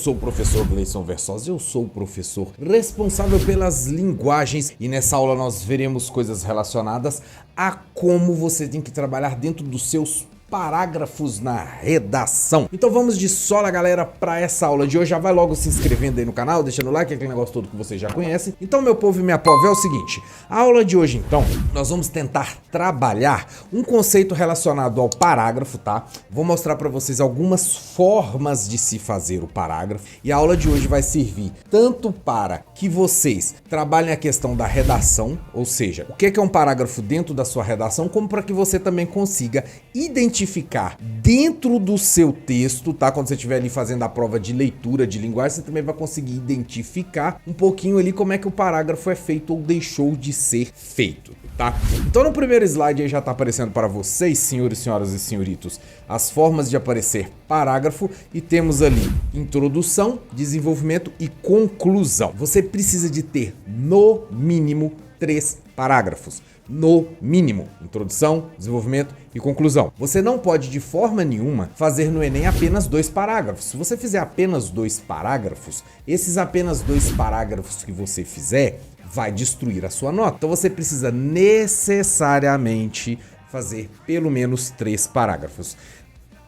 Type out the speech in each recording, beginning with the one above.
Sou o professor Gleison Versosa, eu sou o professor responsável pelas linguagens e nessa aula nós veremos coisas relacionadas a como você tem que trabalhar dentro dos seus parágrafos na redação. Então vamos de sola, galera, para essa aula de hoje. Já vai logo se inscrevendo aí no canal, deixando o like, aquele negócio todo que vocês já conhecem. Então, meu povo e minha povo, é o seguinte, a aula de hoje, então, nós vamos tentar trabalhar um conceito relacionado ao parágrafo, tá? Vou mostrar para vocês algumas formas de se fazer o parágrafo e a aula de hoje vai servir tanto para que vocês trabalhem a questão da redação, ou seja, o que é um parágrafo dentro da sua redação, como para que você também consiga identificar dentro do seu texto, tá? Quando você estiver ali fazendo a prova de leitura de linguagem, você também vai conseguir identificar um pouquinho ali como é que o parágrafo é feito ou deixou de ser feito, tá? Então no primeiro slide aí já tá aparecendo para vocês, senhores, senhoras e senhoritos, as formas de aparecer parágrafo e temos ali introdução, desenvolvimento e conclusão. Você precisa de ter no mínimo 3 parágrafos. No mínimo, introdução, desenvolvimento e conclusão. Você não pode de forma nenhuma fazer no Enem apenas 2 parágrafos. Se você fizer apenas 2 parágrafos, esses apenas 2 parágrafos que você fizer vai destruir a sua nota. Então você precisa necessariamente fazer pelo menos 3 parágrafos.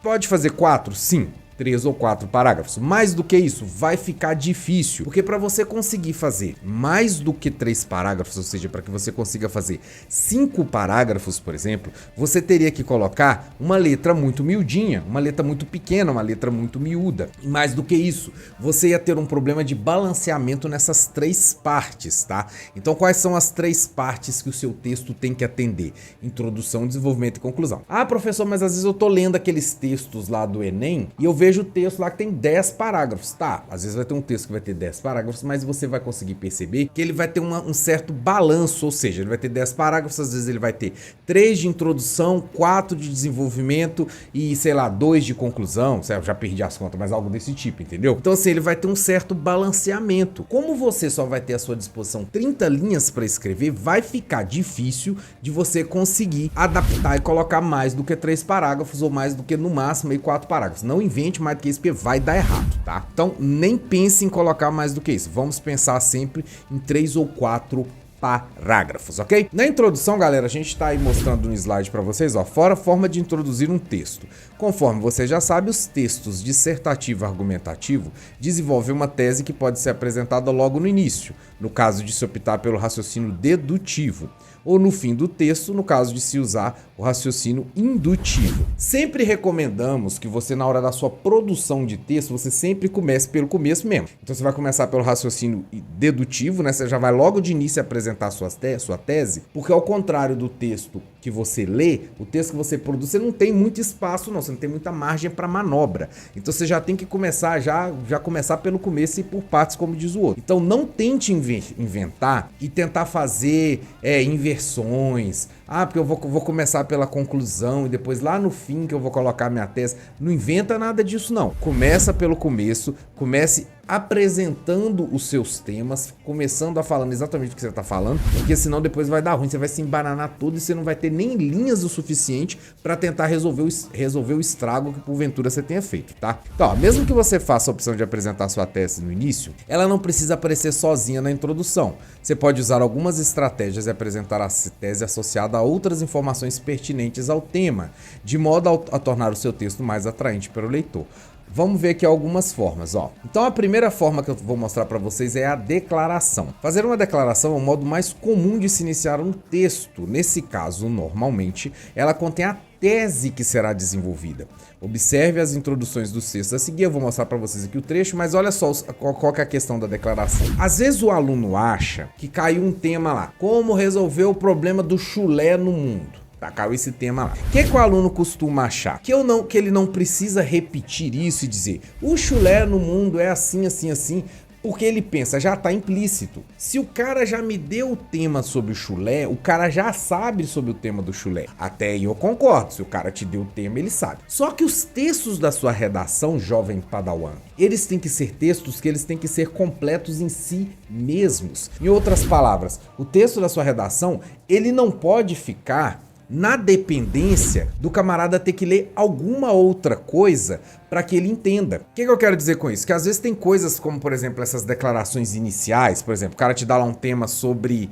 Pode fazer 4? Sim. 3 ou 4 parágrafos. Mais do que isso, vai ficar difícil, porque para você conseguir fazer mais do que 3 parágrafos, ou seja, para que você consiga fazer 5 parágrafos, por exemplo, você teria que colocar uma letra muito miudinha, uma letra muito pequena, uma letra muito miúda. E mais do que isso, você ia ter um problema de balanceamento nessas 3 partes, tá? Então, quais são as 3 partes que o seu texto tem que atender? Introdução, desenvolvimento e conclusão. Ah, professor, mas às vezes eu tô lendo aqueles textos lá do Enem e eu vejo o texto lá que tem 10 parágrafos, tá? Às vezes vai ter um texto que vai ter 10 parágrafos, mas você vai conseguir perceber que ele vai ter um certo balanço, ou seja, ele vai ter 10 parágrafos, às vezes ele vai ter 3 de introdução, 4 de desenvolvimento e, sei lá, 2 de conclusão, já perdi as contas, mas algo desse tipo, entendeu? Então assim, ele vai ter um certo balanceamento. Como você só vai ter à sua disposição 30 linhas para escrever, vai ficar difícil de você conseguir adaptar e colocar mais do que 3 parágrafos ou mais do que no máximo aí 4 parágrafos. Não invente mais do que isso, porque vai dar errado, tá? Então, nem pense em colocar mais do que isso. Vamos pensar sempre em 3 ou 4 parágrafos, ok? Na introdução, galera, a gente tá aí mostrando no slide para vocês, ó, fora a forma de introduzir um texto. Conforme você já sabe, os textos dissertativo e argumentativo desenvolvem uma tese que pode ser apresentada logo no início, no caso de se optar pelo raciocínio dedutivo, ou no fim do texto, no caso de se usar o raciocínio indutivo. Sempre recomendamos que você, na hora da sua produção de texto, você sempre comece pelo começo mesmo. Então você vai começar pelo raciocínio dedutivo, né? Você já vai logo de início apresentar sua tese, porque ao contrário do texto que você lê, o texto que você produz, você não tem muito espaço não, você não tem muita margem para manobra. Então você já tem que começar, já começar pelo começo e por partes, como diz o outro. Então não tente inventar e tentar fazer inversões. Ah, porque eu vou começar pela conclusão e depois lá no fim que eu vou colocar minha tese. Não inventa nada disso não. Começa pelo começo, comece apresentando os seus temas, começando a falando exatamente o que você está falando, porque senão depois vai dar ruim, você vai se embananar tudo e você não vai ter nem linhas o suficiente para tentar resolver o estrago que porventura você tenha feito, tá? Então, ó, mesmo que você faça a opção de apresentar sua tese no início, ela não precisa aparecer sozinha na introdução. Você pode usar algumas estratégias e apresentar a tese associada a outras informações pertinentes ao tema, de modo a tornar o seu texto mais atraente para o leitor. Vamos ver aqui algumas formas, ó. Então a primeira forma que eu vou mostrar para vocês é a declaração. Fazer uma declaração é o modo mais comum de se iniciar um texto. Nesse caso, normalmente, ela contém a tese que será desenvolvida. Observe as introduções dos textos a seguir, eu vou mostrar para vocês aqui o trecho, mas olha só qual que é a questão da declaração. Às vezes o aluno acha que caiu um tema lá, como resolver o problema do chulé no mundo. Tá, caiu esse tema lá. O que o aluno costuma achar? Que ele não precisa repetir isso e dizer o chulé no mundo é assim, assim, assim, porque ele pensa, já tá implícito. Se o cara já me deu o tema sobre o chulé, o cara já sabe sobre o tema do chulé. Até aí eu concordo, se o cara te deu o tema, ele sabe. Só que os textos da sua redação, jovem padawan, eles têm que ser textos que eles têm que ser completos em si mesmos. Em outras palavras, o texto da sua redação, ele não pode ficar na dependência do camarada ter que ler alguma outra coisa para que ele entenda. O que eu quero dizer com isso? Que às vezes tem coisas como, por exemplo, essas declarações iniciais, por exemplo, o cara te dá lá um tema sobre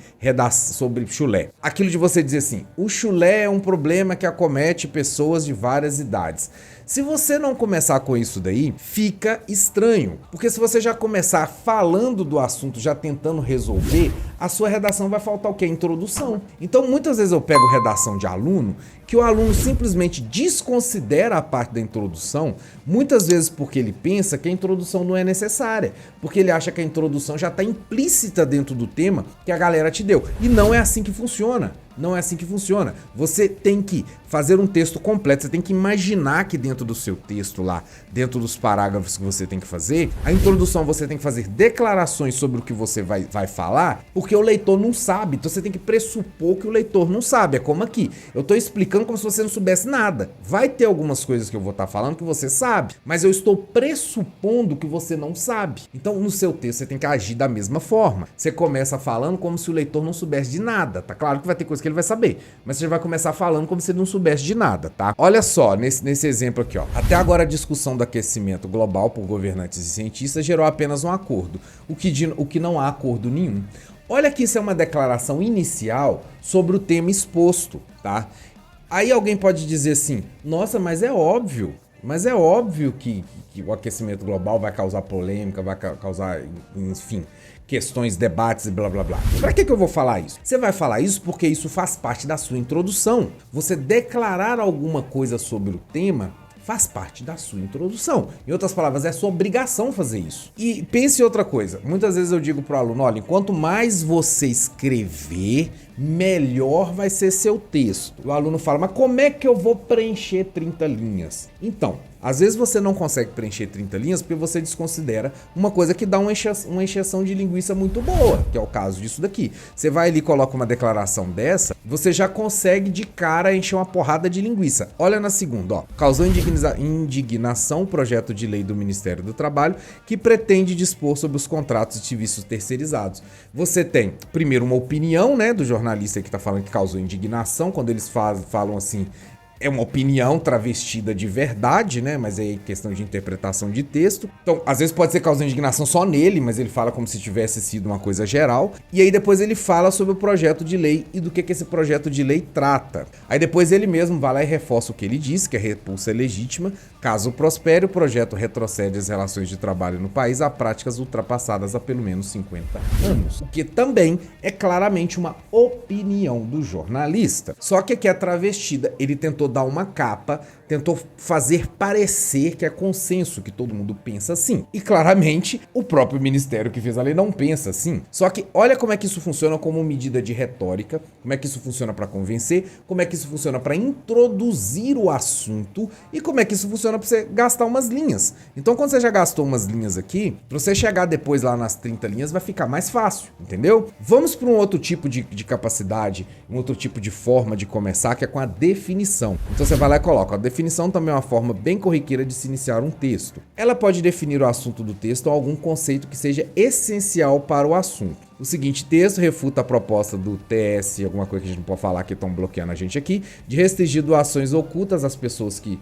chulé. Aquilo de você dizer assim, o chulé é um problema que acomete pessoas de várias idades. Se você não começar com isso daí, fica estranho. Porque se você já começar falando do assunto, já tentando resolver, a sua redação vai faltar o quê? Introdução. Então, muitas vezes eu pego redação de aluno, que o aluno simplesmente desconsidera a parte da introdução, muitas vezes porque ele pensa que a introdução não é necessária, porque ele acha que a introdução já está implícita dentro do tema que a galera te deu. E não é assim que funciona. Não é assim que funciona. Você tem que fazer um texto completo, você tem que imaginar que dentro do seu texto lá, dentro dos parágrafos que você tem que fazer, a introdução você tem que fazer declarações sobre o que você vai falar, porque o leitor não sabe, então você tem que pressupor que o leitor não sabe. É como aqui, eu estou explicando como se você não soubesse nada. Vai ter algumas coisas que eu vou estar falando que você sabe, mas eu estou pressupondo que você não sabe. Então no seu texto você tem que agir da mesma forma. Você começa falando como se o leitor não soubesse de nada. Tá claro que vai ter coisa que ele vai saber, mas você vai começar falando como se ele não soubesse de nada, tá? Olha só, nesse exemplo aqui, ó. Até agora a discussão do aquecimento global por governantes e cientistas gerou apenas um acordo, o que não há acordo nenhum. Olha que isso é uma declaração inicial sobre o tema exposto, tá? Aí alguém pode dizer assim, nossa, mas é óbvio que o aquecimento global vai causar polêmica, vai causar, enfim, questões, debates e blá blá blá. Pra que eu vou falar isso? Você vai falar isso porque isso faz parte da sua introdução. Você declarar alguma coisa sobre o tema faz parte da sua introdução. Em outras palavras, é sua obrigação fazer isso. E pense em outra coisa. Muitas vezes eu digo pro aluno, olha, quanto mais você escrever, melhor vai ser seu texto. O aluno fala, mas como é que eu vou preencher 30 linhas? Então, às vezes você não consegue preencher 30 linhas porque você desconsidera uma coisa que dá uma encheção de linguiça muito boa, que é o caso disso daqui. Você vai ali e coloca uma declaração dessa, você já consegue de cara encher uma porrada de linguiça. Olha na segunda, ó. Causou indignação o projeto de lei do Ministério do Trabalho que pretende dispor sobre os contratos de serviços terceirizados. Você tem, primeiro, uma opinião, né, do jornalista que está falando que causou indignação, quando eles falam assim, é uma opinião travestida de verdade, né? Mas é questão de interpretação de texto. Então, às vezes pode ser causando indignação só nele, mas ele fala como se tivesse sido uma coisa geral. E aí depois ele fala sobre o projeto de lei e do que esse projeto de lei trata. Aí depois ele mesmo vai lá e reforça o que ele disse, que a repulsa é legítima. Caso prospere, o projeto retrocede as relações de trabalho no país a práticas ultrapassadas há pelo menos 50 anos. O que também é claramente uma opinião do jornalista. Só que aqui é travestida. Ele tentou dar uma capa, tentou fazer parecer que é consenso, que todo mundo pensa assim. E claramente o próprio ministério que fez a lei não pensa assim. Só que olha como é que isso funciona como medida de retórica, como é que isso funciona para convencer, como é que isso funciona para introduzir o assunto e como é que isso funciona para você gastar umas linhas. Então quando você já gastou umas linhas aqui, para você chegar depois lá nas 30 linhas vai ficar mais fácil, entendeu? Vamos para um outro tipo de capacidade, um outro tipo de forma de começar, que é com a definição. Então você vai lá e coloca, a definição também é uma forma bem corriqueira de se iniciar um texto. Ela pode definir o assunto do texto ou algum conceito que seja essencial para o assunto. O seguinte texto refuta a proposta do TS, alguma coisa que a gente não pode falar que estão bloqueando a gente aqui, de restringir doações ocultas às pessoas que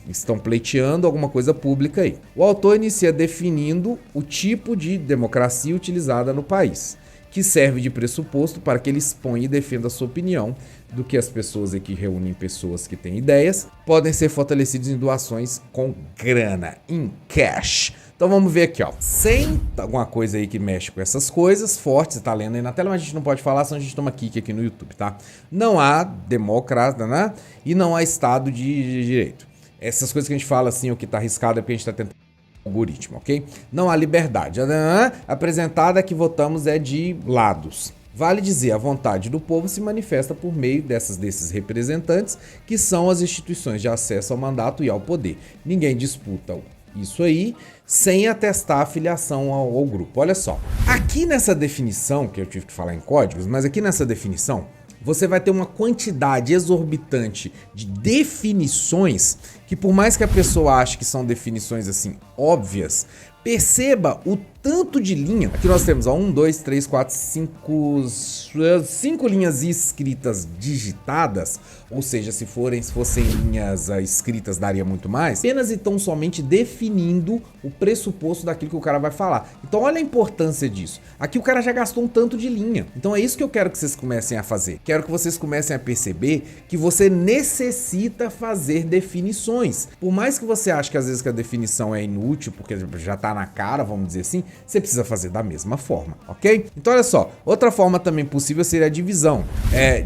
estão pleiteando alguma coisa pública aí. O autor inicia definindo o tipo de democracia utilizada no país, que serve de pressuposto para que ele exponha e defenda a sua opinião do que as pessoas aqui reúnem pessoas que têm ideias, podem ser fortalecidos em doações com grana, em cash. Então vamos ver aqui, ó. Sem alguma coisa aí que mexe com essas coisas fortes, tá lendo aí na tela, mas a gente não pode falar, senão a gente toma kick aqui no YouTube, tá? Não há democracia, né? E não há Estado de Direito. Essas coisas que a gente fala assim, o que tá arriscado é porque a gente tá tentando algoritmo, ok? Não há liberdade. A apresentada que votamos é de lados. Vale dizer, a vontade do povo se manifesta por meio desses representantes, que são as instituições de acesso ao mandato e ao poder. Ninguém disputa isso aí sem atestar a filiação ao grupo. Olha só, aqui nessa definição, que eu tive que falar em códigos, mas aqui nessa definição, você vai ter uma quantidade exorbitante de definições que, por mais que a pessoa ache que são definições assim óbvias, Perceba o tanto de linha. Aqui nós temos 1, 2, 3, 4, 5 linhas escritas digitadas, ou seja, se fossem linhas escritas daria muito mais, apenas e tão somente definindo o pressuposto daquilo que o cara vai falar. Então olha a importância disso. Aqui o cara já gastou um tanto de linha. Então é isso que eu quero que vocês comecem a fazer. Quero que vocês comecem a perceber que você necessita fazer definições. Por mais que você ache que às vezes que a definição é inútil, porque já tá na cara, vamos dizer assim, você precisa fazer da mesma forma, ok? Então olha só, outra forma também possível seria a divisão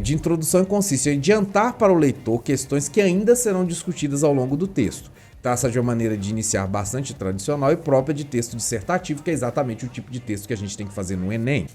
de introdução, e consiste em adiantar para o leitor questões que ainda serão discutidas ao longo do texto. Trata de uma maneira de iniciar bastante tradicional e própria de texto dissertativo, que é exatamente o tipo de texto que a gente tem que fazer no Enem,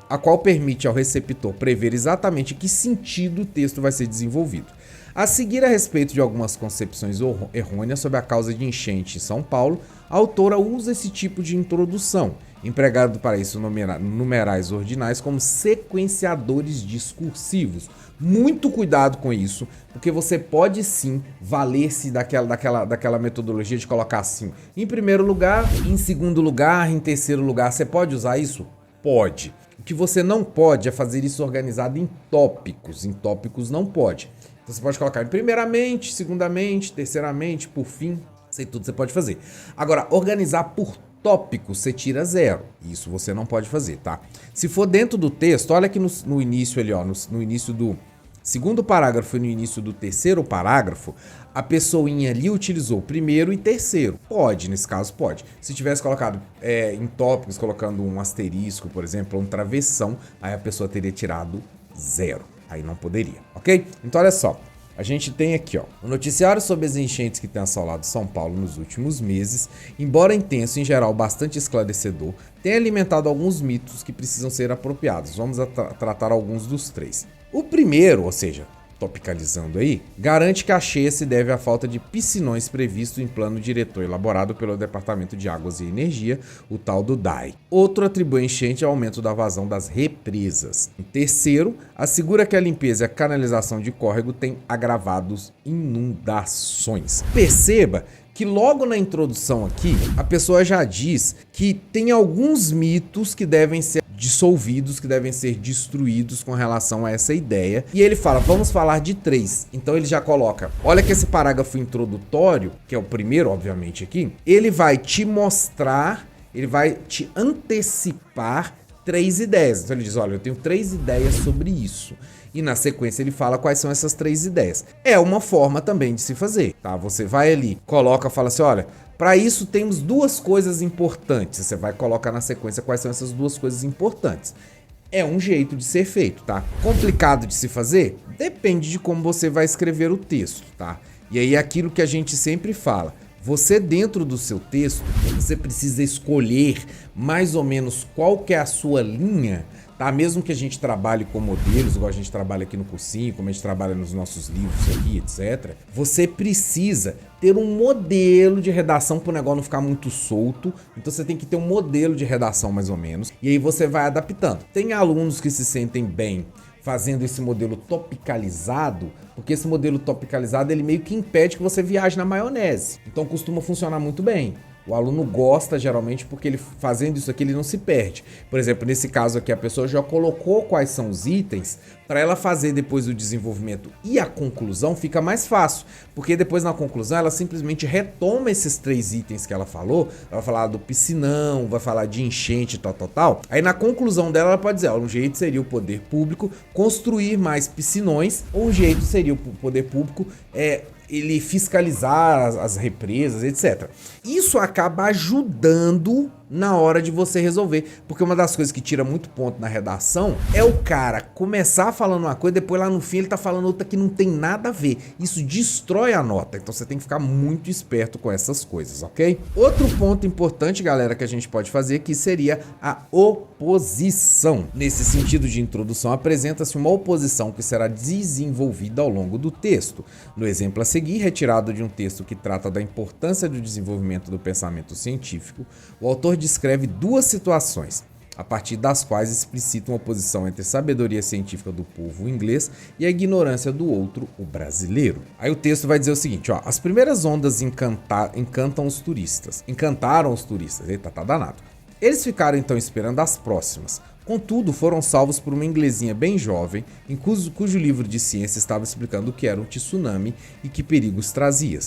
a qual permite ao receptor prever exatamente que sentido o texto vai ser desenvolvido. A seguir, a respeito de algumas concepções errôneas sobre a causa de enchente em São Paulo, a autora usa esse tipo de introdução, empregado para isso numerais ordinais como sequenciadores discursivos. Muito cuidado com isso, porque você pode sim valer-se daquela metodologia de colocar assim, em primeiro lugar, em segundo lugar, em terceiro lugar. Você pode usar isso? Pode. O que você não pode é fazer isso organizado em tópicos. Em tópicos não pode. Então você pode colocar em primeiramente, segundamente, terceiramente, por fim, isso aí tudo você pode fazer. Agora, organizar por tópicos, você tira 0. Isso você não pode fazer, tá? Se for dentro do texto, olha aqui no início ali, ó, no início do segundo parágrafo e no início do terceiro parágrafo, a pessoinha ali utilizou primeiro e terceiro. Pode, nesse caso pode. Se tivesse colocado em tópicos, colocando um asterisco, por exemplo, ou um travessão, aí a pessoa teria tirado 0. Aí não poderia, ok? Então olha só, a gente tem aqui, ó, o noticiário sobre as enchentes que tem assolado São Paulo nos últimos meses, embora intenso e em geral bastante esclarecedor, tem alimentado alguns mitos que precisam ser apropriados. Vamos tratar alguns dos 3. O primeiro, ou seja, topicalizando aí, garante que a cheia se deve à falta de piscinões previsto em plano diretor elaborado pelo Departamento de Águas e Energia, o tal do DAE. Outro atribui a enchente ao aumento da vazão das represas. Em terceiro, assegura que a limpeza e a canalização de córrego têm agravados inundações. Perceba que logo na introdução aqui, a pessoa já diz que tem alguns mitos que devem ser dissolvidos, que devem ser destruídos com relação a essa ideia. E ele fala, vamos falar de 3. Então ele já coloca, olha que esse parágrafo introdutório, que é o primeiro, obviamente, aqui, ele vai te mostrar, ele vai te antecipar 3 ideias. Então ele diz, olha, eu tenho 3 ideias sobre isso. E na sequência ele fala quais são essas 3 ideias. É uma forma também de se fazer, tá? Você vai ali, coloca, fala assim, olha, para isso temos 2 coisas importantes. Você vai colocar na sequência quais são essas 2 coisas importantes. É um jeito de ser feito, tá? Complicado de se fazer? Depende de como você vai escrever o texto, tá? E aí é aquilo que a gente sempre fala. Você dentro do seu texto, você precisa escolher mais ou menos qual que é a sua linha, tá? Mesmo que a gente trabalhe com modelos, igual a gente trabalha aqui no cursinho, como a gente trabalha nos nossos livros aqui, etc. Você precisa ter um modelo de redação para o negócio não ficar muito solto. Então você tem que ter um modelo de redação mais ou menos. E aí você vai adaptando. Tem alunos que se sentem bem fazendo esse modelo topicalizado, porque esse modelo topicalizado ele meio que impede que você viaje na maionese. Então costuma funcionar muito bem. O aluno gosta geralmente porque ele fazendo isso aqui ele não se perde. Por exemplo, nesse caso aqui a pessoa já colocou quais são os itens para ela fazer depois o desenvolvimento e a conclusão fica mais fácil, porque depois na conclusão ela simplesmente retoma esses 3 itens que ela falou, ela vai falar do piscinão, vai falar de enchente, tal. Aí na conclusão dela ela pode dizer, ó, um jeito seria o poder público construir mais piscinões, ou um jeito seria o poder público ele fiscalizar as represas, etc. Isso acaba ajudando na hora de você resolver, porque uma das coisas que tira muito ponto na redação é o cara começar falando uma coisa, depois lá no fim ele tá falando outra que não tem nada a ver. Isso destrói a nota, então você tem que ficar muito esperto com essas coisas, ok? Outro ponto importante, galera, que a gente pode fazer aqui seria a oposição. Nesse sentido de introdução, apresenta-se uma oposição que será desenvolvida ao longo do texto. No exemplo a seguir, retirado de um texto que trata da importância do desenvolvimento do pensamento científico, o autor descreve 2 situações. a partir das quais explicitam a oposição entre a sabedoria científica do povo inglês e a ignorância do outro, o brasileiro. Aí o texto vai dizer o seguinte, ó, as primeiras ondas encantaram os turistas. Eita, tá danado. Eles ficaram então esperando as próximas. Contudo, foram salvos por uma inglesinha bem jovem, cujo livro de ciência estava explicando o que era um tsunami e que perigos trazia.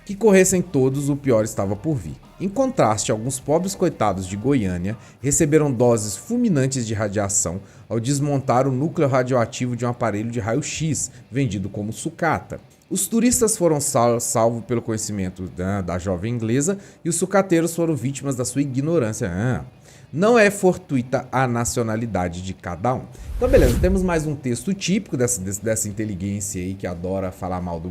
Que corressem todos, o pior estava por vir. Em contraste, alguns pobres coitados de Goiânia receberam doses fulminantes de radiação ao desmontar o núcleo radioativo de um aparelho de raio-x, vendido como sucata. Os turistas foram salvos pelo conhecimento da jovem inglesa e os sucateiros foram vítimas da sua ignorância. Não é fortuita a nacionalidade de cada um. Então, beleza, temos mais um texto típico dessa inteligência aí que adora falar mal do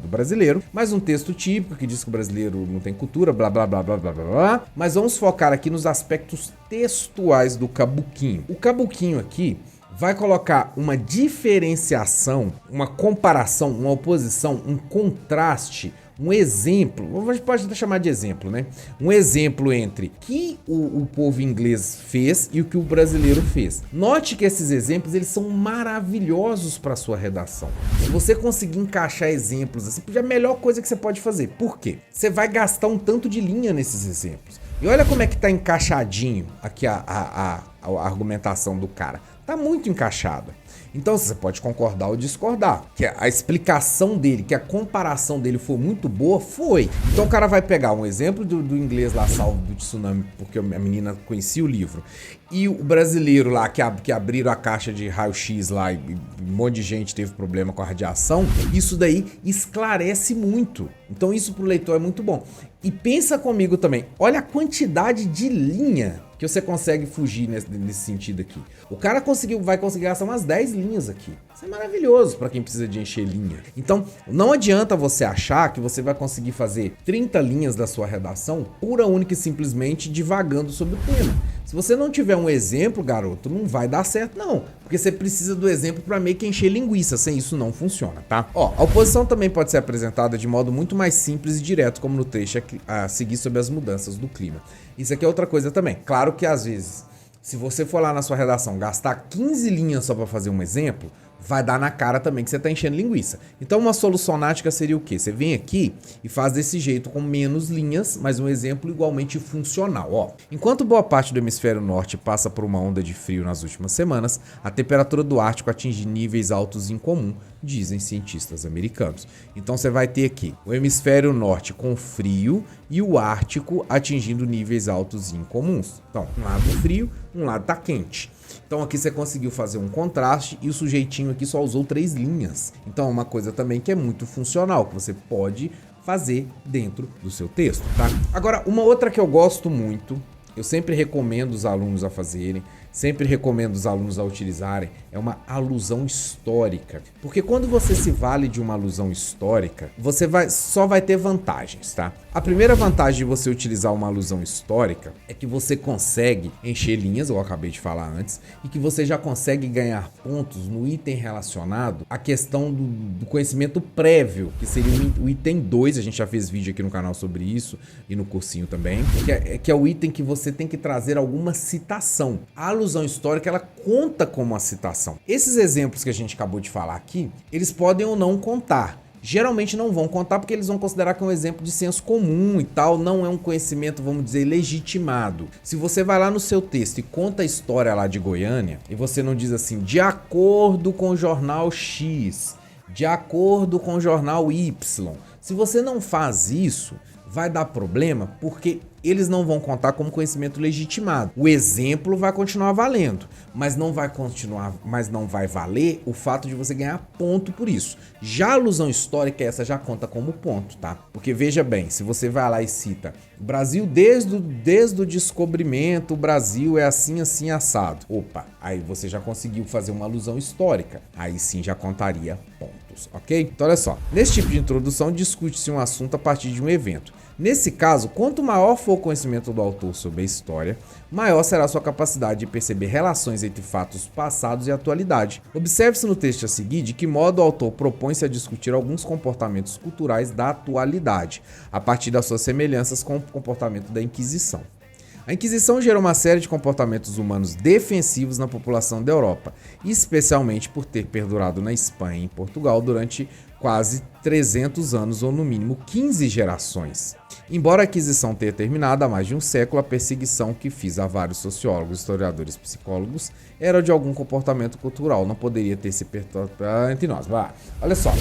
brasileiro. Mais um texto típico que diz que o brasileiro não tem cultura, blá, blá, blá, blá, blá, blá, blá. Mas vamos focar aqui nos aspectos textuais do Cabuquinho. O Cabuquinho aqui vai colocar uma diferenciação, uma comparação, uma oposição, um contraste, um exemplo, a gente pode até chamar de exemplo, né? Um exemplo entre o que o povo inglês fez e o que o brasileiro fez. Note que esses exemplos, eles são maravilhosos para sua redação. Se você conseguir encaixar exemplos assim, é a melhor coisa que você pode fazer. Por quê? Você vai gastar um tanto de linha nesses exemplos. E olha como é que tá encaixadinho aqui a argumentação do cara. Tá muito encaixada. Então você pode concordar ou discordar. Que a explicação dele, que a comparação dele foi muito boa, foi. Então o cara vai pegar um exemplo do inglês lá salvo do tsunami, porque a menina conhecia o livro, e o brasileiro lá que abriram a caixa de raio-x lá e um monte de gente teve problema com a radiação. Isso daí esclarece muito. Então isso pro leitor é muito bom. E pensa comigo também, olha a quantidade de linha que você consegue fugir nesse sentido aqui. O cara vai conseguir gastar umas 10 linhas aqui. Isso é maravilhoso para quem precisa de encher linha. Então, não adianta você achar que você vai conseguir fazer 30 linhas da sua redação pura, única e simplesmente divagando sobre o tema. Se você não tiver um exemplo, garoto, não vai dar certo não, porque você precisa do exemplo para meio que encher linguiça, sem isso não funciona, tá? Ó, a oposição também pode ser apresentada de modo muito mais simples e direto, como no trecho a seguir sobre as mudanças do clima. Isso aqui é outra coisa também. Claro que às vezes, se você for lá na sua redação gastar 15 linhas só para fazer um exemplo, vai dar na cara também que você tá enchendo linguiça. Então uma solucionática seria o quê? Você vem aqui e faz desse jeito com menos linhas, mas um exemplo igualmente funcional. Ó, enquanto boa parte do hemisfério norte passa por uma onda de frio nas últimas semanas, a temperatura do Ártico atinge níveis altos incomum, dizem cientistas americanos. Então você vai ter aqui o hemisfério norte com frio e o Ártico atingindo níveis altos incomuns. Então, um lado frio, um lado tá quente. Então aqui você conseguiu fazer um contraste e o sujeitinho aqui só usou 3 linhas. Então é uma coisa também que é muito funcional, que você pode fazer dentro do seu texto, tá? Agora, uma outra que eu gosto muito, eu sempre recomendo os alunos a fazerem, sempre recomendo os alunos a utilizarem, é uma alusão histórica. Porque quando você se vale de uma alusão histórica, você só vai ter vantagens, tá? A primeira vantagem de você utilizar uma alusão histórica é que você consegue encher linhas, eu acabei de falar antes, e que você já consegue ganhar pontos no item relacionado à questão do conhecimento prévio, que seria o item 2, a gente já fez vídeo aqui no canal sobre isso, e no cursinho também, que é o item que você tem que trazer alguma citação. A alusão histórica, ela conta como uma citação. Esses exemplos que a gente acabou de falar aqui, eles podem ou não contar. Geralmente não vão contar porque eles vão considerar que é um exemplo de senso comum e tal, não é um conhecimento, vamos dizer, legitimado. Se você vai lá no seu texto e conta a história lá de Goiânia, e você não diz assim, de acordo com o jornal X, de acordo com o jornal Y, se você não faz isso, vai dar problema porque eles não vão contar como conhecimento legitimado. O exemplo vai continuar valendo, mas não vai valer o fato de você ganhar ponto por isso. Já a alusão histórica, essa já conta como ponto, tá? Porque veja bem, se você vai lá e cita o Brasil desde o descobrimento, o Brasil é assim, assim, assado. Opa, aí você já conseguiu fazer uma alusão histórica. Aí sim já contaria pontos, ok? Então olha só, nesse tipo de introdução discute-se um assunto a partir de um evento. Nesse caso, quanto maior for o conhecimento do autor sobre a história, maior será a sua capacidade de perceber relações entre fatos passados e atualidade. Observe-se no texto a seguir de que modo o autor propõe-se a discutir alguns comportamentos culturais da atualidade, a partir das suas semelhanças com o comportamento da Inquisição. A Inquisição gerou uma série de comportamentos humanos defensivos na população da Europa, especialmente por ter perdurado na Espanha e em Portugal durante quase 300 anos ou no mínimo 15 gerações. Embora a Inquisição tenha terminado há mais de um século, a perseguição que fiz a vários sociólogos, historiadores e psicólogos era de algum comportamento cultural, não poderia ter se perpetuado entre nós. Olha só,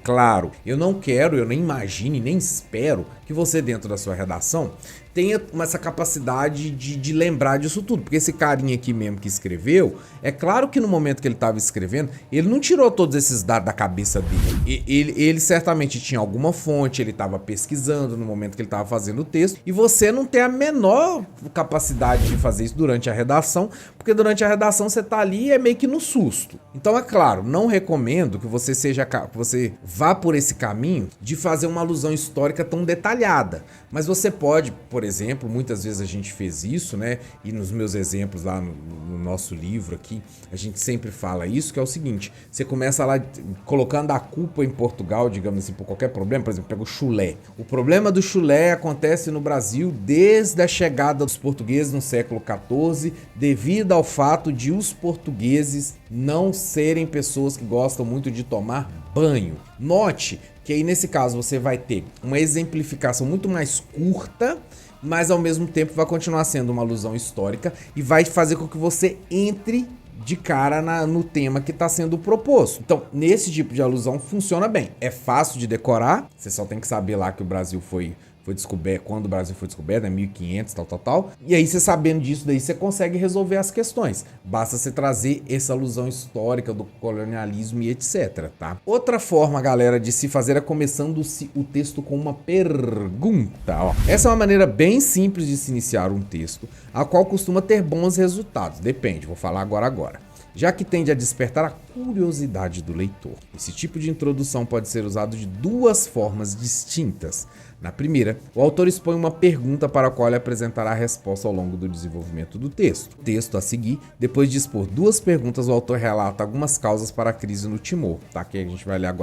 claro, eu não quero, eu nem imagino, nem espero que você dentro da sua redação tenha essa capacidade de lembrar disso tudo, porque esse carinha aqui mesmo que escreveu, é claro que no momento que ele estava escrevendo, ele não tirou todos esses dados da cabeça dele. Ele certamente tinha alguma fonte, ele estava pesquisando no momento que ele estava fazendo o texto, e você não tem a menor capacidade de fazer isso durante a redação, porque durante a redação você tá ali e é meio que no susto. Então é claro, não recomendo que você vá por esse caminho de fazer uma alusão histórica tão detalhada, mas você pode, por exemplo, muitas vezes a gente fez isso, né? E nos meus exemplos lá no nosso livro aqui, a gente sempre fala isso, que é o seguinte: você começa lá colocando a culpa em Portugal, digamos assim, por qualquer problema. Por exemplo, pega o chulé. O problema do chulé acontece no Brasil desde a chegada dos portugueses no século XIV, devido ao fato de os portugueses não serem pessoas que gostam muito de tomar banho. Note que aí nesse caso você vai ter uma exemplificação muito mais curta, mas ao mesmo tempo vai continuar sendo uma alusão histórica e vai fazer com que você entre de cara no tema que está sendo proposto. Então, nesse tipo de alusão funciona bem. É fácil de decorar, você só tem que saber lá que o Brasil foi descoberto, quando o Brasil foi descoberto, né, 1500, tal. E aí você sabendo disso daí, você consegue resolver as questões. Basta você trazer essa alusão histórica do colonialismo e etc, tá? Outra forma, galera, de se fazer é começando o texto com uma pergunta, ó. Essa é uma maneira bem simples de se iniciar um texto, a qual costuma ter bons resultados. Depende, vou falar agora. Já que tende a despertar a curiosidade do leitor. Esse tipo de introdução pode ser usado de duas formas distintas. Na primeira, o autor expõe uma pergunta para a qual ele apresentará a resposta ao longo do desenvolvimento do texto. O texto a seguir, depois de expor duas perguntas, o autor relata algumas causas para a crise no Timor, tá? Que a gente vai ler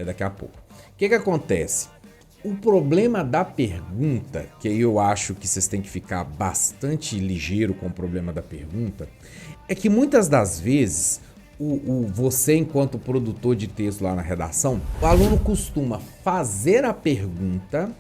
daqui a pouco. O que acontece? O problema da pergunta, que aí eu acho que vocês têm que ficar bastante ligeiro com o problema da pergunta, é que muitas das vezes você, enquanto produtor de texto lá na redação, o aluno costuma fazer a pergunta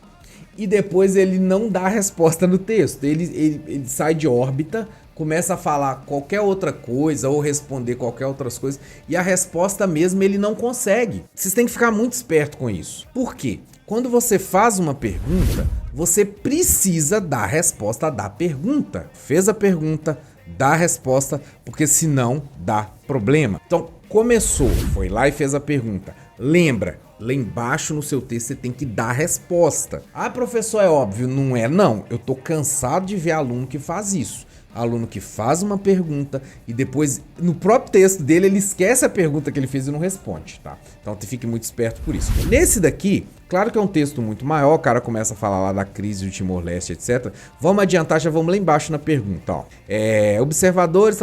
e depois ele não dá a resposta no texto. Ele sai de órbita, começa a falar qualquer outra coisa ou responder qualquer outra coisa e a resposta mesmo ele não consegue. Vocês têm que ficar muito esperto com isso. Por quê? Quando você faz uma pergunta, você precisa dar a resposta da pergunta. Fez a pergunta, dá a resposta, porque senão dá problema. Então, começou, foi lá e fez a pergunta. Lembra, lá embaixo no seu texto você tem que dar a resposta. Ah, professor, é óbvio. Não é, não. Eu tô cansado de ver aluno que faz isso. Aluno que faz uma pergunta e depois, no próprio texto dele, ele esquece a pergunta que ele fez e não responde, tá? Então fique muito esperto por isso. Nesse daqui, claro que é um texto muito maior, o cara começa a falar lá da crise do Timor-Leste, etc. Vamos adiantar, já vamos lá embaixo na pergunta, ó. Observadores,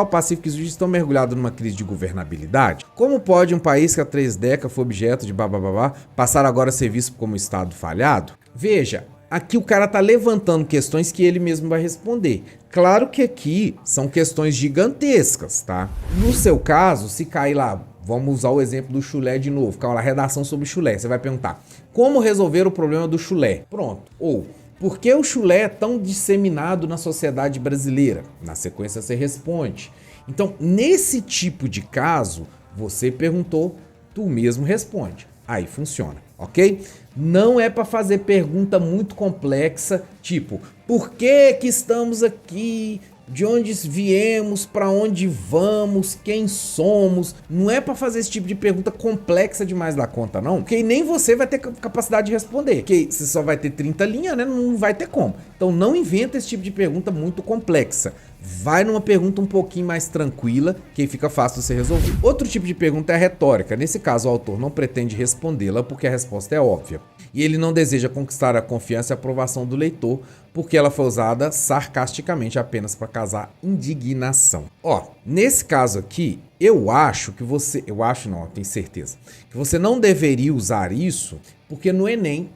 pacíficos e justos estão mergulhados numa crise de governabilidade? Como pode um país que há 3 décadas foi objeto de bababá passar agora a ser visto como Estado falhado? Veja, aqui o cara tá levantando questões que ele mesmo vai responder. Claro que aqui são questões gigantescas, tá? No seu caso, se cair lá, vamos usar o exemplo do chulé de novo, ficar lá, redação sobre chulé, você vai perguntar: como resolver o problema do chulé? Pronto. Ou, por que o chulé é tão disseminado na sociedade brasileira? Na sequência você responde. Então, nesse tipo de caso, você perguntou, tu mesmo responde. Aí funciona, ok? Não é para fazer pergunta muito complexa, tipo, por que estamos aqui? De onde viemos? Para onde vamos? Quem somos? Não é para fazer esse tipo de pergunta complexa demais da conta, não. Porque nem você vai ter capacidade de responder. Porque você só vai ter 30 linhas, né? Não vai ter como. Então não inventa esse tipo de pergunta muito complexa. Vai numa pergunta um pouquinho mais tranquila, que aí fica fácil de você resolver. Outro tipo de pergunta é a retórica. Nesse caso, o autor não pretende respondê-la porque a resposta é óbvia. E ele não deseja conquistar a confiança e a aprovação do leitor, porque ela foi usada sarcasticamente apenas para causar indignação. Ó, nesse caso aqui, eu acho que você... Eu acho não, eu tenho certeza. Que você não deveria usar isso, porque no Enem,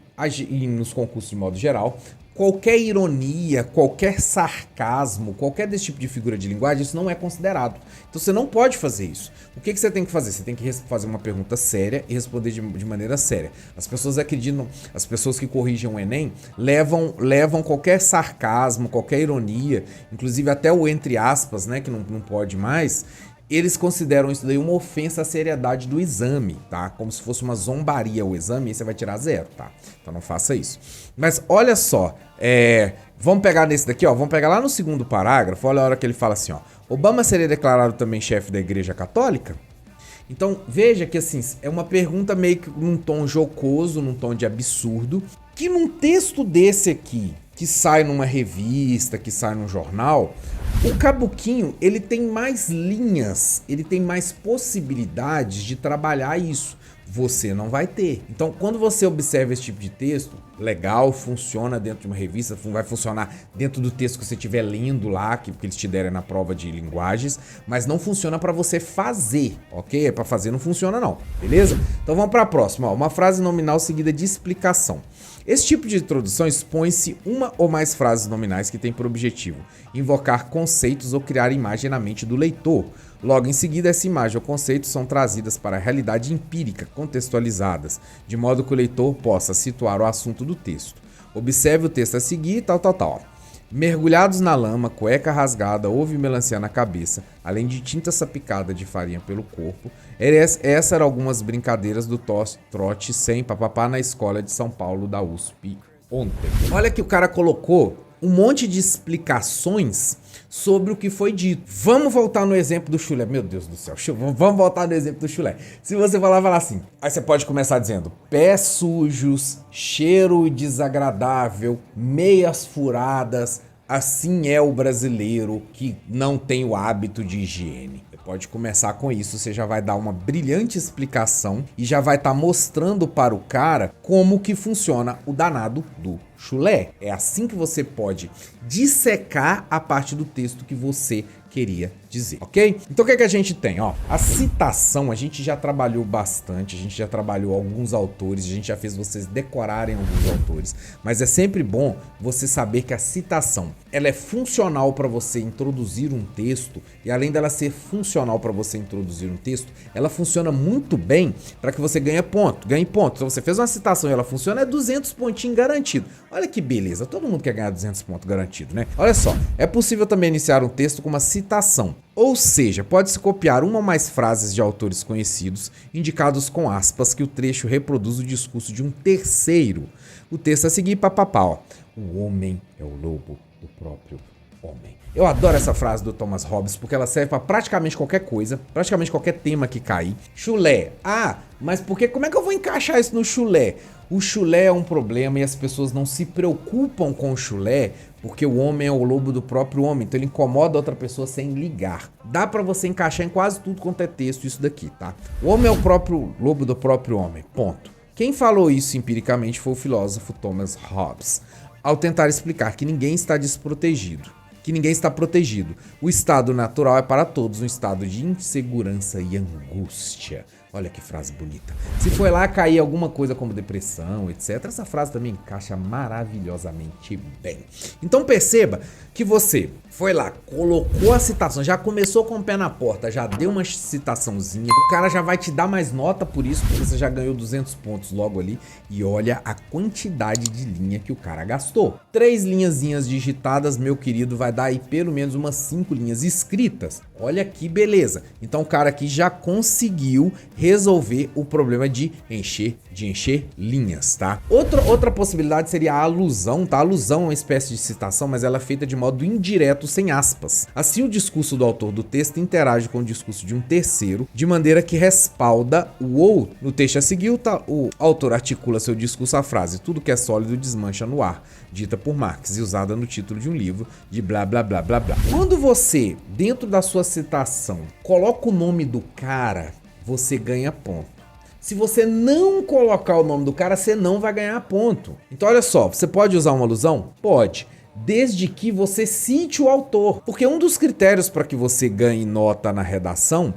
e nos concursos de modo geral, qualquer ironia, qualquer sarcasmo, qualquer desse tipo de figura de linguagem, isso não é considerado. Então você não pode fazer isso. O que você tem que fazer? Você tem que fazer uma pergunta séria e responder de maneira séria. As pessoas acreditam, as pessoas que corrigem o Enem levam qualquer sarcasmo, qualquer ironia, inclusive até o entre aspas, né, que não pode mais. Eles consideram isso daí uma ofensa à seriedade do exame, tá? Como se fosse uma zombaria o exame, e você vai tirar 0, tá? Então não faça isso. Mas olha só, vamos pegar nesse daqui, ó. Vamos pegar lá no segundo parágrafo, olha a hora que ele fala assim, ó. Obama seria declarado também chefe da Igreja Católica? Então veja que assim, é uma pergunta meio que num tom jocoso, num tom de absurdo, que num texto desse aqui, que sai numa revista, que sai num jornal, o Cabuquinho, ele tem mais linhas, ele tem mais possibilidades de trabalhar isso. Você não vai ter. Então, quando você observa esse tipo de texto, legal, funciona dentro de uma revista, vai funcionar dentro do texto que você estiver lendo lá, que eles te derem na prova de linguagens, mas não funciona para você fazer, ok? Para fazer não funciona não, beleza? Então vamos para a próxima, ó, uma frase nominal seguida de explicação. Esse tipo de introdução expõe-se uma ou mais frases nominais que têm por objetivo invocar conceitos ou criar imagem na mente do leitor. Logo em seguida, essa imagem ou conceito são trazidas para a realidade empírica, contextualizadas, de modo que o leitor possa situar o assunto do texto. Observe o texto a seguir, tal. Mergulhados na lama, cueca rasgada, houve melancia na cabeça, além de tinta sapicada de farinha pelo corpo. Essas eram algumas brincadeiras do trote sem papapá na escola de São Paulo da USP ontem. Olha que o cara colocou um monte de explicações sobre o que foi dito. Vamos voltar no exemplo do chulé. Meu Deus do céu, vamos voltar no exemplo do chulé. Se você falar assim, aí você pode começar dizendo pés sujos, cheiro desagradável, meias furadas, assim é o brasileiro que não tem o hábito de higiene. Você pode começar com isso, você já vai dar uma brilhante explicação e já vai estar mostrando para o cara como que funciona o danado do chulé. É assim que você pode dissecar a parte do texto que você queria dizer, ok? Então o que é que a gente tem? Ó, a citação a gente já trabalhou bastante, a gente já trabalhou alguns autores, a gente já fez vocês decorarem alguns autores, mas é sempre bom você saber que a citação ela é funcional para você introduzir um texto e além dela ser funcional para você introduzir um texto, ela funciona muito bem para que você ganhe ponto. Então você fez uma citação e ela funciona, é 200 pontinhos garantido. Olha que beleza, todo mundo quer ganhar 200 pontos garantido, né? Olha só, é possível também iniciar um texto com uma citação. Ou seja, pode-se copiar uma ou mais frases de autores conhecidos, indicados com aspas, que o trecho reproduz o discurso de um terceiro. O texto a seguir, papapá, ó. O homem é o lobo do próprio homem. Eu adoro essa frase do Thomas Hobbes, porque ela serve para praticamente qualquer coisa, praticamente qualquer tema que cair. Chulé. Ah, mas como é que eu vou encaixar isso no chulé? O chulé é um problema e as pessoas não se preocupam com o chulé, porque o homem é o lobo do próprio homem, então ele incomoda outra pessoa sem ligar. Dá pra você encaixar em quase tudo quanto é texto isso daqui, tá? O homem é o próprio lobo do próprio homem, ponto. Quem falou isso empiricamente foi o filósofo Thomas Hobbes, ao tentar explicar que ninguém está desprotegido, que ninguém está protegido. O estado natural é para todos um estado de insegurança e angústia. Olha que frase bonita. Se foi lá cair alguma coisa como depressão, etc., essa frase também encaixa maravilhosamente bem. Então perceba que você foi lá, colocou a citação, já começou com o pé na porta, já deu uma citaçãozinha, o cara já vai te dar mais nota por isso, porque você já ganhou 200 pontos logo ali, e olha a quantidade de linha que o cara gastou. 3 linhazinhas digitadas, meu querido, vai dar aí pelo menos umas 5 linhas escritas. Olha que beleza. Então o cara aqui já conseguiu resolver o problema de encher linhas, tá? Outra possibilidade seria a alusão, tá? A alusão é uma espécie de citação, mas ela é feita de modo indireto, sem aspas. Assim, o discurso do autor do texto interage com o discurso de um terceiro, de maneira que respalda o outro. No texto a seguir, o autor articula seu discurso à frase "tudo que é sólido desmancha no ar", dita por Marx e usada no título de um livro de blá blá blá blá blá. Quando você, dentro da sua citação, coloca o nome do cara, você ganha ponto. Se você não colocar o nome do cara, você não vai ganhar ponto. Então olha só, você pode usar uma alusão? Pode, desde que você cite o autor. Porque um dos critérios para que você ganhe nota na redação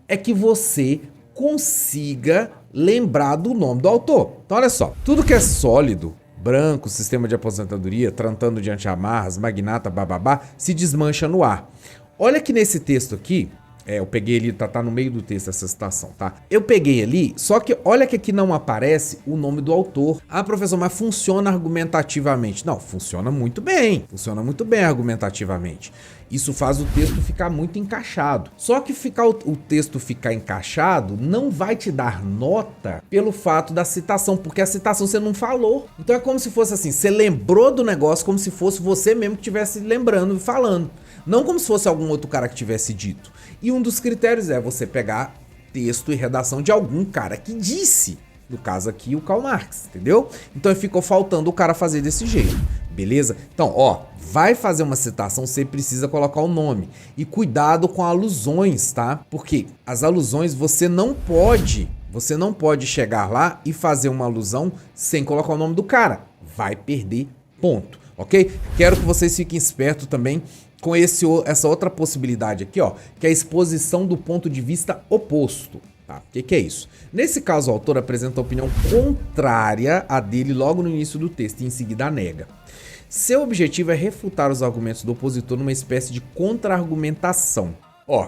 é que você consiga lembrar do nome do autor. Então olha só, tudo que é sólido branco, sistema de aposentadoria, tratando de anti-amarras, magnata, bababá, se desmancha no ar. Olha que nesse texto aqui, eu peguei ali, tá no meio do texto essa citação, tá? Eu peguei ali, só que olha que aqui não aparece o nome do autor. Ah, professor, mas funciona argumentativamente. Não, funciona muito bem argumentativamente. Isso faz o texto ficar muito encaixado. Só que o texto ficar encaixado não vai te dar nota pelo fato da citação, porque a citação você não falou. Então é como se fosse assim, você lembrou do negócio como se fosse você mesmo que estivesse lembrando e falando. Não como se fosse algum outro cara que tivesse dito. E um dos critérios é você pegar texto e redação de algum cara que disse. No caso aqui, o Karl Marx, entendeu? Então ficou faltando o cara fazer desse jeito, beleza? Então, vai fazer uma citação, você precisa colocar o nome. E cuidado com alusões, tá? Porque as alusões você não pode chegar lá e fazer uma alusão sem colocar o nome do cara. Vai perder ponto, ok? Quero que vocês fiquem espertos também com essa outra possibilidade aqui, que é a exposição do ponto de vista oposto. Tá? O que é isso? Nesse caso, o autor apresenta a opinião contrária à dele logo no início do texto e em seguida a nega. Seu objetivo é refutar os argumentos do opositor numa espécie de contra-argumentação.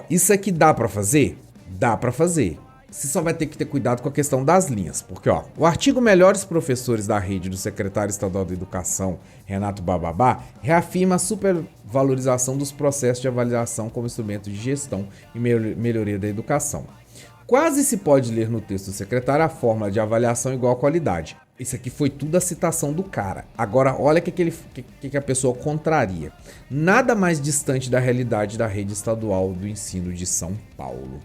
Isso aqui dá pra fazer? Dá pra fazer. Você só vai ter que ter cuidado com a questão das linhas, porque o artigo Melhores Professores da Rede do secretário estadual da Educação, Renato Bababá, reafirma a supervalorização dos processos de avaliação como instrumento de gestão e melhoria da educação. Quase se pode ler no texto do secretário a fórmula de avaliação igual a qualidade. Isso aqui foi tudo a citação do cara. Agora, olha o que a pessoa contraria. Nada mais distante da realidade da rede estadual do ensino de São Paulo.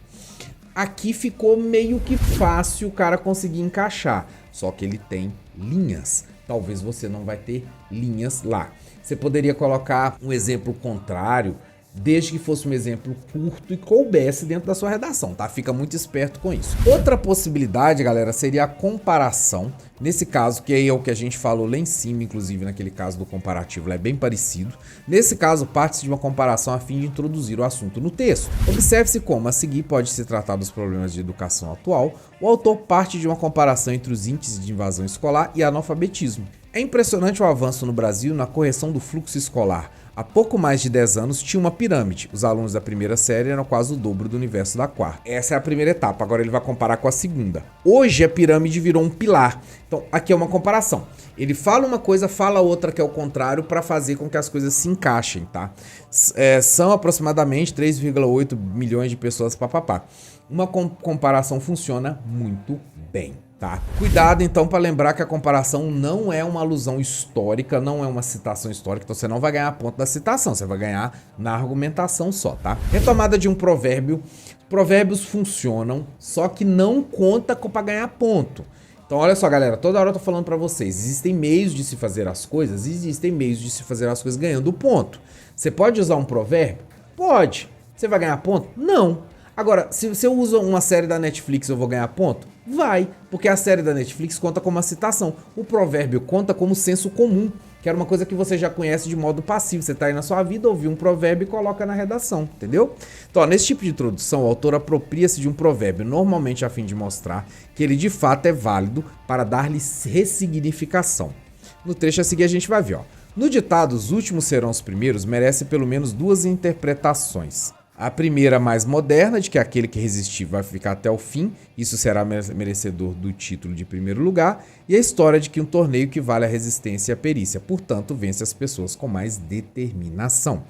Aqui ficou meio que fácil o cara conseguir encaixar, só que ele tem linhas. Talvez você não vai ter linhas lá. Você poderia colocar um exemplo contrário, desde que fosse um exemplo curto e coubesse dentro da sua redação, tá? Fica muito esperto com isso. Outra possibilidade, galera, seria a comparação. Nesse caso, que aí é o que a gente falou lá em cima, inclusive naquele caso do comparativo, é bem parecido. Nesse caso, parte-se de uma comparação a fim de introduzir o assunto no texto. Observe-se como, a seguir, pode se tratar dos problemas de educação atual. O autor parte de uma comparação entre os índices de invasão escolar e analfabetismo. É impressionante o avanço no Brasil na correção do fluxo escolar. Há pouco mais de 10 anos tinha uma pirâmide. Os alunos da primeira série eram quase o dobro do universo da quarta. Essa é a primeira etapa, agora ele vai comparar com a segunda. Hoje a pirâmide virou um pilar. Então aqui é uma comparação. Ele fala uma coisa, fala outra que é o contrário para fazer com que as coisas se encaixem, tá? São aproximadamente 3,8 milhões de pessoas, papapá. Uma comparação funciona muito bem. Tá? Cuidado então para lembrar que a comparação não é uma alusão histórica, não é uma citação histórica, então você não vai ganhar ponto da citação, você vai ganhar na argumentação só, tá? Retomada de um provérbio. Provérbios funcionam, só que não conta para ganhar ponto. Então olha só, galera, toda hora eu tô falando para vocês, existem meios de se fazer as coisas, existem meios de se fazer as coisas ganhando ponto. Você pode usar um provérbio? Pode. Você vai ganhar ponto? Não. Agora, se eu uso uma série da Netflix, eu vou ganhar ponto? Vai, porque a série da Netflix conta como uma citação. O provérbio conta como senso comum, que era uma coisa que você já conhece de modo passivo. Você tá aí na sua vida, ouviu um provérbio e coloca na redação, entendeu? Então, nesse tipo de introdução, o autor apropria-se de um provérbio, normalmente a fim de mostrar que ele de fato é válido para dar-lhe ressignificação. No trecho a seguir a gente vai ver, No ditado, os últimos serão os primeiros, merece pelo menos duas interpretações. A primeira, mais moderna, de que aquele que resistir vai ficar até o fim, isso será merecedor do título de primeiro lugar, e a história de que um torneio que vale a resistência e a perícia, portanto, vence as pessoas com mais determinação.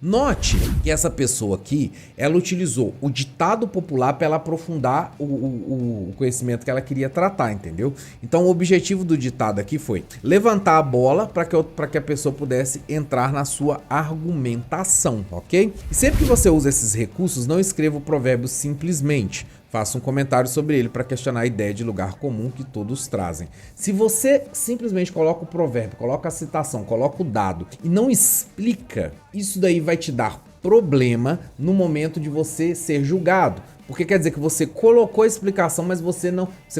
Note que essa pessoa aqui, ela utilizou o ditado popular para ela aprofundar o conhecimento que ela queria tratar, entendeu? Então o objetivo do ditado aqui foi levantar a bola para que a pessoa pudesse entrar na sua argumentação, ok? E sempre que você usa esses recursos, não escreva o provérbio simplesmente. Faça um comentário sobre ele para questionar a ideia de lugar comum que todos trazem. Se você simplesmente coloca o provérbio, coloca a citação, coloca o dado e não explica, isso daí vai te dar problema no momento de você ser julgado. Porque quer dizer que você colocou a explicação, mas você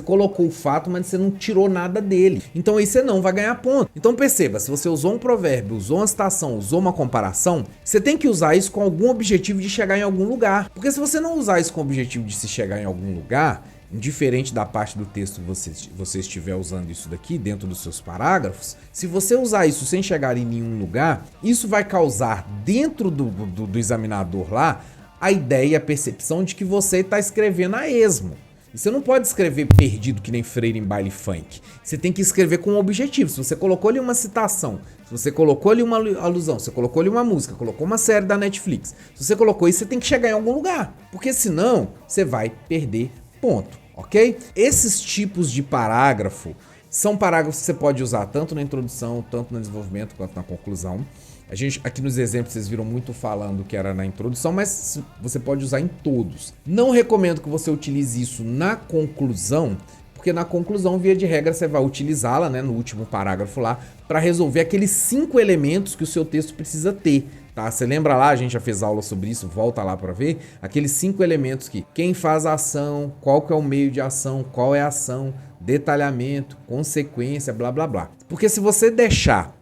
colocou o fato, mas você não tirou nada dele. Então aí você não vai ganhar ponto. Então perceba, se você usou um provérbio, usou uma citação, usou uma comparação, você tem que usar isso com algum objetivo de chegar em algum lugar. Porque se você não usar isso com o objetivo de se chegar em algum lugar, indiferente da parte do texto que você estiver usando isso daqui dentro dos seus parágrafos, se você usar isso sem chegar em nenhum lugar, isso vai causar dentro do examinador lá a ideia e a percepção de que você está escrevendo a esmo. E você não pode escrever perdido que nem freire em baile funk. Você tem que escrever com um objetivo. Se você colocou ali uma citação, se você colocou ali uma alusão, se você colocou ali uma música, colocou uma série da Netflix, se você colocou isso, você tem que chegar em algum lugar. Porque senão, você vai perder ponto, ok? Esses tipos de parágrafo são parágrafos que você pode usar tanto na introdução, tanto no desenvolvimento, quanto na conclusão. A gente, aqui nos exemplos, vocês viram muito falando que era na introdução, mas você pode usar em todos. Não recomendo que você utilize isso na conclusão, porque na conclusão, via de regra, você vai utilizá-la, né, no último parágrafo lá, para resolver aqueles 5 elementos que o seu texto precisa ter. Tá? Você lembra lá, a gente já fez aula sobre isso, volta lá para ver, aqueles 5 elementos que quem faz a ação, qual que é o meio de ação, qual é a ação, detalhamento, consequência, blá blá blá. Porque se você deixar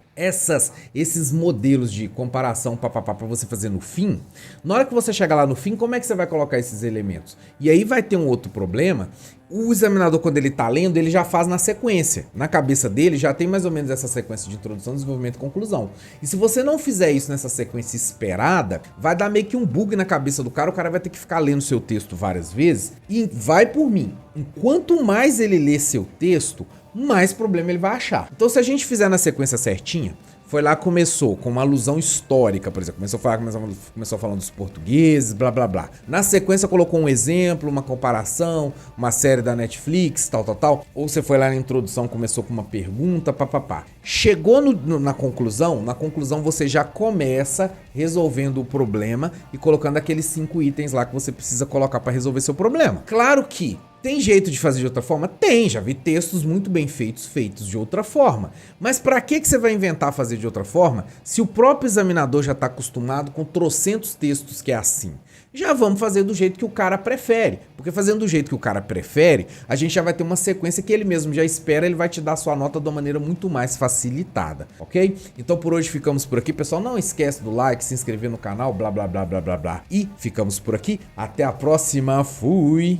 esses modelos de comparação para você fazer no fim, na hora que você chegar lá no fim, como é que você vai colocar esses elementos? E aí vai ter um outro problema. O examinador, quando ele tá lendo, ele já faz na sequência. Na cabeça dele já tem mais ou menos essa sequência de introdução, desenvolvimento e conclusão. E se você não fizer isso nessa sequência esperada, vai dar meio que um bug na cabeça do cara, o cara vai ter que ficar lendo seu texto várias vezes. E vai por mim, enquanto mais ele lê seu texto, mais problema ele vai achar. Então, se a gente fizer na sequência certinha, foi lá, começou com uma alusão histórica, por exemplo, começou falando dos portugueses, blá blá blá. Na sequência colocou um exemplo, uma comparação, uma série da Netflix, tal. Ou você foi lá na introdução, começou com uma pergunta, papapá. Chegou na conclusão você já começa resolvendo o problema e colocando aqueles 5 itens lá que você precisa colocar para resolver seu problema. Claro que tem jeito de fazer de outra forma? Tem, já vi textos muito bem feitos de outra forma. Mas para que você vai inventar fazer de outra forma se o próprio examinador já está acostumado com trocentos textos que é assim? Já vamos fazer do jeito que o cara prefere. Porque fazendo do jeito que o cara prefere, a gente já vai ter uma sequência que ele mesmo já espera, ele vai te dar a sua nota de uma maneira muito mais facilitada, ok? Então por hoje ficamos por aqui, pessoal. Não esquece do like, se inscrever no canal, blá blá blá blá blá blá. E ficamos por aqui. Até a próxima. Fui!